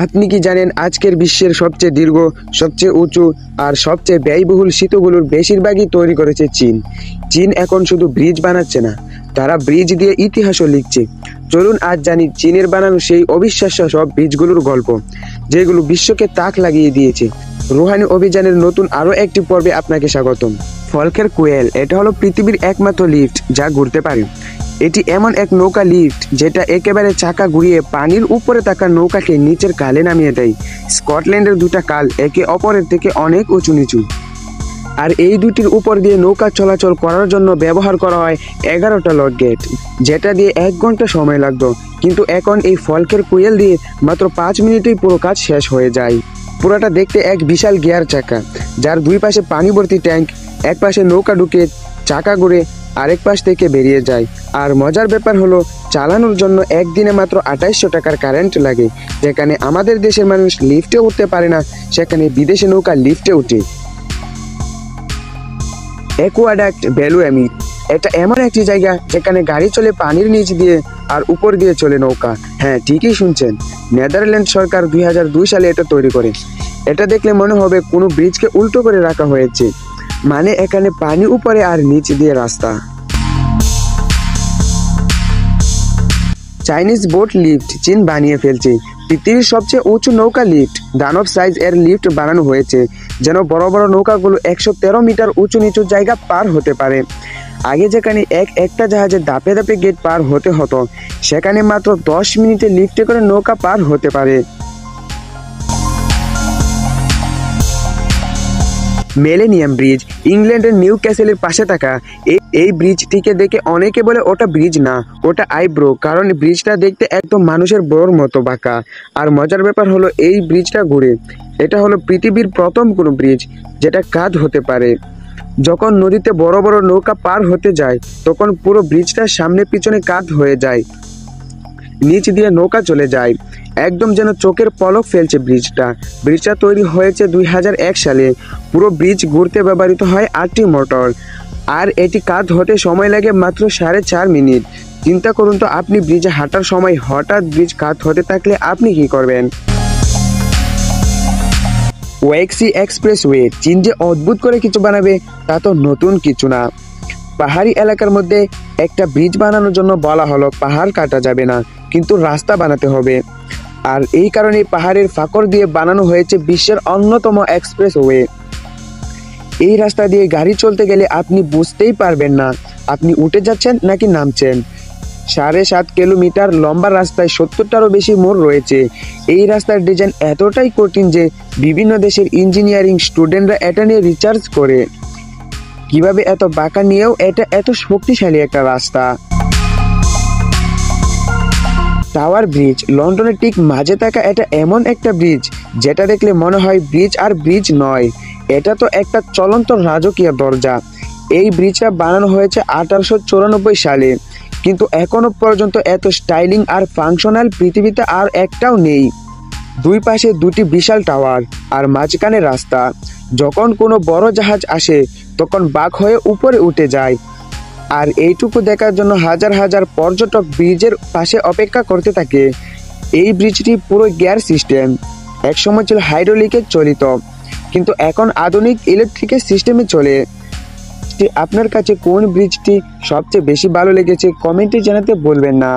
আপনি কি জানেন আজকের বিশ্বের সবচেয়ে দীর্ঘ, সবচেয়ে উঁচু আর সবচেয়ে ব্যয়বহুল সেতুগুলোর বেশিরভাগই তৈরি করেছে চীন। চীন এখন শুধু ব্রিজ বানাচ্ছে না, তারা ব্রিজ দিয়ে ইতিহাসও লিখছে। চলুন আজ জানি চীনের বানানো সেই অবিশ্বাস্য সব ব্রিজগুলোর গল্প, যেগুলো বিশ্বকে তাক লাগিয়ে দিয়েছে। রুহানি অভিযানের নতুন আরও একটি পর্বে আপনাকে স্বাগতম। ফলকের কোয়েল, এটা হলো পৃথিবীর একমাত্র লিফট যা ঘুরতে পারে। এটি এমন এক নৌকা লিফট যেটা একেবারে চাকা ঘুরিয়ে পানির উপরে থাকা নৌকাকে নিচের কালে নামিয়ে দেয়। স্কটল্যান্ডের দুটা কাল একে অপরের থেকে অনেক উঁচু নিচু, আর এই দুটির উপর দিয়ে নৌকা চলাচল করার জন্য ব্যবহার করা হয় 11টা লক গেট, যেটা দিয়ে 1 ঘন্টা সময় লাগতো। কিন্তু এখন এই ফলকের কোয়েল দিয়ে মাত্র 5 মিনিটেই পুরো কাজ শেষ হয়ে যায়। পুরোটা দেখতে এক বিশাল গিয়ার চাকা, যার দুই পাশে পানি ভর্তি ট্যাঙ্ক। এক পাশে নৌকা ঢুকে চাকা ঘুরে আরেক পাশ থেকে বেরিয়ে যায়। আর মজার ব্যাপার হলো, চালানোর জন্য একদিনে মাত্র 2800 টাকার কারেন্ট লাগে। যেখানে আমাদের দেশের মানুষ লিফটে উঠতে পারে না, সেখানে বিদেশে নৌকা লিফটে উঠে। অ্যাকুয়াডাক্ট ভ্যালুয়ামি, এটা এমন একটি জায়গা যেখানে গাড়ি চলে পানির নিচ দিয়ে আর উপর দিয়ে চলে নৌকা। হ্যাঁ, ঠিকই শুনছেন, নেদারল্যান্ড সরকার 2002 সালে এটা তৈরি করে। এটা দেখলে মনে হবে কোনো ব্রিজকে উল্টো করে রাখা হয়েছে, মানে এখানে পানি উপরে আর নিচ দিয়ে রাস্তা। চাইনিজ বোট লিফট চীন বানিয়ে ফেলছে। পৃথিবীর সবচেয়ে উঁচু নৌকা লিফট, দানব সাইজ এর লিফট বানানো হয়েছে, যেন বড় বড় নৌকাগুলো 113 মিটার উঁচু নিচু জায়গা পার হতে পারে। আগে যেখানে একটা জাহাজে ধাপে ধাপে গেট পার হতে হতো, সেখানে মাত্র 10 মিনিটে লিফটে করে নৌকা পার হতে পারে। মিলেনিয়াম ব্রিজ, ইংল্যান্ডের নিউ ক্যাসেলের পাশে থাকা এই ব্রিজটিকে দেখে অনেকে বলে ওটা ব্রিজ না, ওটা আইব্রো, কারণ ব্রিজটা দেখতে একদম মানুষের বড়র মতো বাঁকা। আর মজার ব্যাপার হলো, এই ব্রিজটা ঘুরে। এটা হলো পৃথিবীর প্রথম কোনো ব্রিজ যেটা কাঁধ হতে পারে। যখন নদীতে বড় বড় নৌকা পার হতে যায়, তখন পুরো ব্রিজটার সামনে পিছনে কাঁধ হয়ে যায়, নিচ দিয়ে নৌকা চলে যায়, একদম যেন চোখের পলক ফেলছে ব্রিজটা তৈরি হয়েছে 2001 সালে। পুরো ব্রিজ ঘুরতে ব্যবহৃত হয় 8টি মোটর, আর এটি কাঁধ হতে সময় লাগে মাত্র 4.5 মিনিট। চিন্তা করুন তো, আপনি ব্রিজে হাঁটার সময় হঠাৎ ব্রিজ কাঁধ হতে থাকলে আপনি কি করবেন? ওয়েক্সি এক্সপ্রেসওয়ে, চীন যে অদ্ভুত করে কিছু বানাবে তা তো নতুন কিছু না। পাহাড়ি এলাকার মধ্যে একটা ব্রিজ বানানোর জন্য বলা হলো পাহাড় কাটা যাবে না, কিন্তু রাস্তা বানাতে হবে। আর এই কারণে পাহাড়ের ফাঁকর দিয়ে বানানো হয়েছে বিশ্বের অন্যতম এক্সপ্রেসওয়ে। এই রাস্তা দিয়ে গাড়ি চলতে গেলে আপনি বুঝতেই পারবেন না আপনি উঠে যাচ্ছেন নাকি নামছেন। 7.5 কিলোমিটার লম্বা রাস্তায় 70টারও বেশি মোড় রয়েছে। এই রাস্তার ডিজাইন এতটাই কঠিন যে বিভিন্ন দেশের ইঞ্জিনিয়ারিং স্টুডেন্টরা এটা নিয়ে রিসার্চ করে কিভাবে এত বাঁকা নিয়েও এটা এত শক্তিশালী একটা রাস্তা। টাওয়ার ব্রিজ, লন্ডনের ঠিক মাঝে থাকা এটা এমন একটা ব্রিজ যেটা দেখলে মনে হয় ব্রিজ আর ব্রিজ নয়, এটা তো একটা চলন্ত রাজকীয় দরজা। এই ব্রিজটা বানানো হয়েছে 1894 সালে, কিন্তু এখনো পর্যন্ত এত স্টাইলিং আর ফাংশনাল পৃথিবীতে আর একটাও নেই। দুই পাশে দুটি বিশাল টাওয়ার আর মাঝখানে রাস্তা। যখন কোনো বড় জাহাজ আসে, তখন বাঁক হয়ে উপরে উঠে যায়। আর এইটুকু দেখার জন্য হাজার হাজার পর্যটক ব্রিজের পাশে অপেক্ষা করতে থাকে। এই ব্রিজটি পুরো গিয়ার সিস্টেম, একসময় ছিল হাইড্রোলিকে চালিত, কিন্তু এখন আধুনিক ইলেকট্রিকের সিস্টেমে চলে। আপনার কাছে কোন ব্রিজটি সবচেয়ে বেশি ভালো লেগেছে কমেন্টে জানাতে ভুলবেন না।